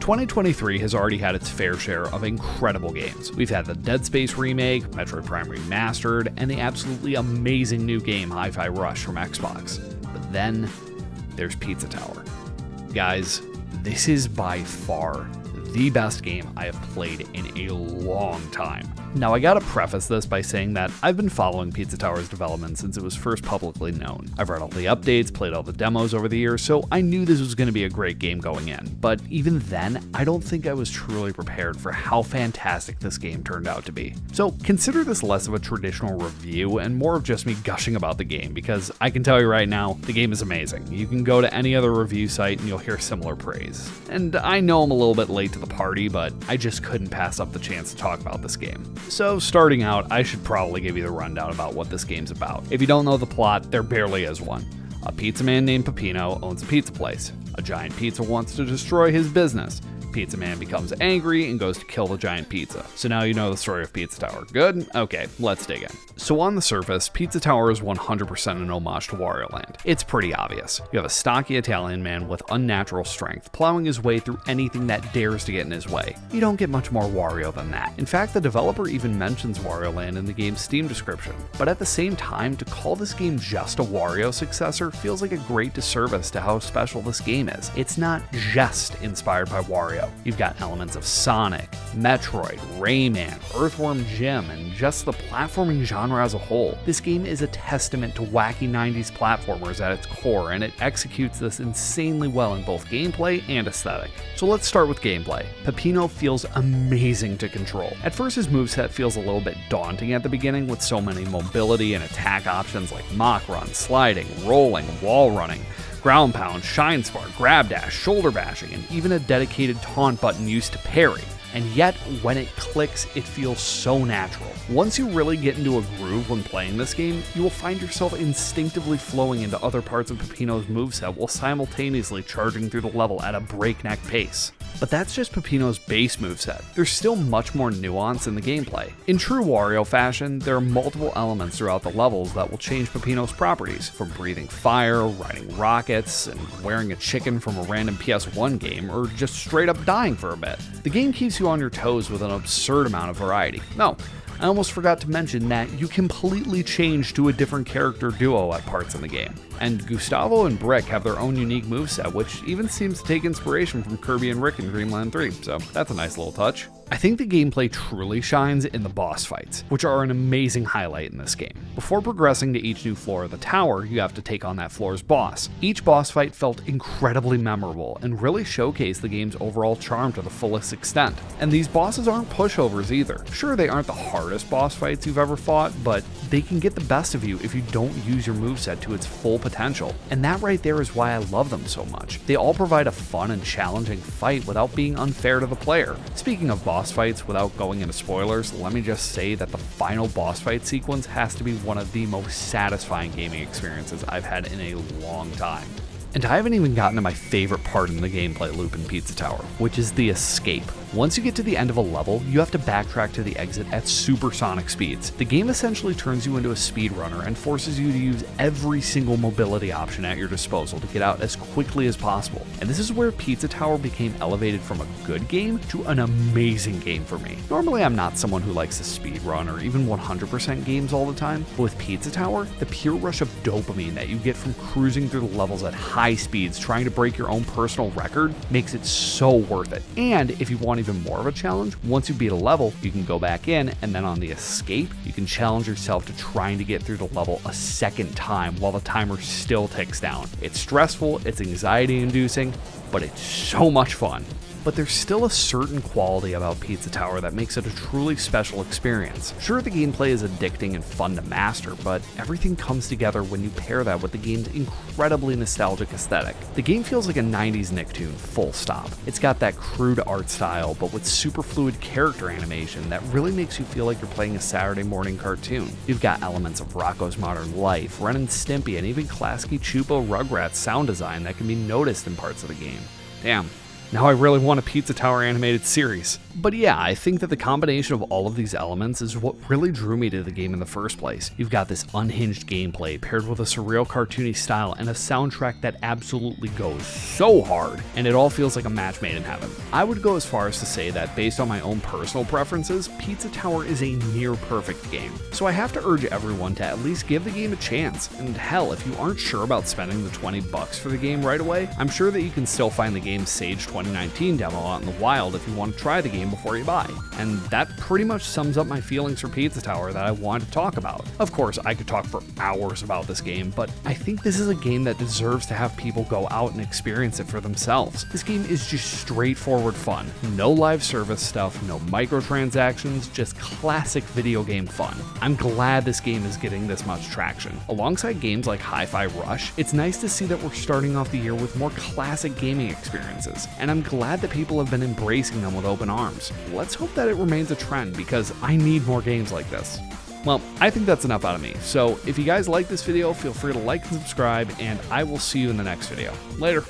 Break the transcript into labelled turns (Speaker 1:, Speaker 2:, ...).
Speaker 1: 2023 has already had its fair share of incredible games. We've had the Dead Space remake, Metroid Prime Remastered, and the absolutely amazing new game Hi-Fi Rush from Xbox. But then there's Pizza Tower. Guys, this is by far the best game I have played in a long time. Now, I gotta preface this by saying that I've been following Pizza Tower's development since it was first publicly known. I've read all the updates, played all the demos over the years, so I knew this was going to be a great game going in. But even then, I don't think I was truly prepared for how fantastic this game turned out to be. So consider this less of a traditional review and more of just me gushing about the game, because I can tell you right now, the game is amazing. You can go to any other review site and you'll hear similar praise. And I know I'm a little bit late to the party, but I just couldn't pass up the chance to talk about this game. So starting out, I should probably give you the rundown about what this game's about. If you don't know the plot, there barely is one. A pizza man named Peppino owns a pizza place. A giant pizza wants to destroy his business. Pizza man becomes angry and goes to kill the giant pizza. So now you know the story of Pizza Tower. Good? Okay, let's dig in. So on the surface, Pizza Tower is 100% an homage to Wario Land. It's pretty obvious. You have a stocky Italian man with unnatural strength plowing his way through anything that dares to get in his way. You don't get much more Wario than that. In fact, the developer even mentions Wario Land in the game's Steam description. But at the same time, to call this game just a Wario successor feels like a great disservice to how special this game is. It's not just inspired by Wario. You've got elements of Sonic, Metroid, Rayman, Earthworm Jim, and just the platforming genre as a whole. This game is a testament to wacky 90s platformers at its core, and it executes this insanely well in both gameplay and aesthetic. So let's start with gameplay. Peppino feels amazing to control. At first, his moveset feels a little bit daunting at the beginning with so many mobility and attack options like Mach Run, sliding, rolling, wall running, ground pound, shine spark, grab dash, shoulder bashing, and even a dedicated taunt button used to parry. And yet, when it clicks, it feels so natural. Once you really get into a groove when playing this game, you will find yourself instinctively flowing into other parts of Peppino's moveset while simultaneously charging through the level at a breakneck pace. But that's just Peppino's base moveset. There's still much more nuance in the gameplay. In true Wario fashion, there are multiple elements throughout the levels that will change Peppino's properties, from breathing fire, riding rockets, and wearing a chicken from a random PS1 game, or just straight up dying for a bit. The game keeps you on your toes with an absurd amount of variety. No, I almost forgot to mention that you completely change to a different character duo at parts in the game. And Gustavo and Brick have their own unique moveset, which even seems to take inspiration from Kirby and Rick in Dreamland 3, so that's a nice little touch. I think the gameplay truly shines in the boss fights, which are an amazing highlight in this game. Before progressing to each new floor of the tower, you have to take on that floor's boss. Each boss fight felt incredibly memorable and really showcased the game's overall charm to the fullest extent. And these bosses aren't pushovers either. Sure, they aren't the hardest boss fights you've ever fought, but they can get the best of you if you don't use your moveset to its full potential. And that right there is why I love them so much. They all provide a fun and challenging fight without being unfair to the player. Speaking of boss fights, without going into spoilers, let me just say that the final boss fight sequence has to be one of the most satisfying gaming experiences I've had in a long time. And I haven't even gotten to my favorite part in the gameplay loop in Pizza Tower, which is the escape. Once you get to the end of a level, you have to backtrack to the exit at supersonic speeds. The game essentially turns you into a speedrunner and forces you to use every single mobility option at your disposal to get out as quickly as possible. And this is where Pizza Tower became elevated from a good game to an amazing game for me. Normally, I'm not someone who likes to speedrun or even 100% games all the time, but with Pizza Tower, the pure rush of dopamine that you get from cruising through the levels at high speeds trying to break your own personal record makes it so worth it. And if you want even more of a challenge, once you beat a level, you can go back in, and then on the escape, you can challenge yourself to trying to get through the level a second time while the timer still ticks down. It's stressful, it's anxiety inducing, but it's so much fun. But there's still a certain quality about Pizza Tower that makes it a truly special experience. Sure, the gameplay is addicting and fun to master, but everything comes together when you pair that with the game's incredibly nostalgic aesthetic. The game feels like a 90s Nicktoon, full stop. It's got that crude art style, but with super fluid character animation that really makes you feel like you're playing a Saturday morning cartoon. You've got elements of Rocko's Modern Life, Ren and Stimpy, and even Klasky Csupo Rugrats sound design that can be noticed in parts of the game. Damn. Now I really want a Pizza Tower animated series. But yeah, I think that the combination of all of these elements is what really drew me to the game in the first place. You've got this unhinged gameplay paired with a surreal cartoony style and a soundtrack that absolutely goes so hard, and it all feels like a match made in heaven. I would go as far as to say that based on my own personal preferences, Pizza Tower is a near perfect game. So I have to urge everyone to at least give the game a chance, and hell, if you aren't sure about spending the $20 for the game right away, I'm sure that you can still find the game's Sage 2019 demo out in the wild if you want to try the game before you buy. And that pretty much sums up my feelings for Pizza Tower that I wanted to talk about. Of course, I could talk for hours about this game, but I think this is a game that deserves to have people go out and experience it for themselves. This game is just straightforward fun. No live service stuff, no microtransactions, just classic video game fun. I'm glad this game is getting this much traction. Alongside games like Hi-Fi Rush, it's nice to see that we're starting off the year with more classic gaming experiences, and I'm glad that people have been embracing them with open arms. Let's hope that it remains a trend because I need more games like this. Well, I think that's enough out of me, so if you guys like this video, feel free to like and subscribe, and I will see you in the next video. Later.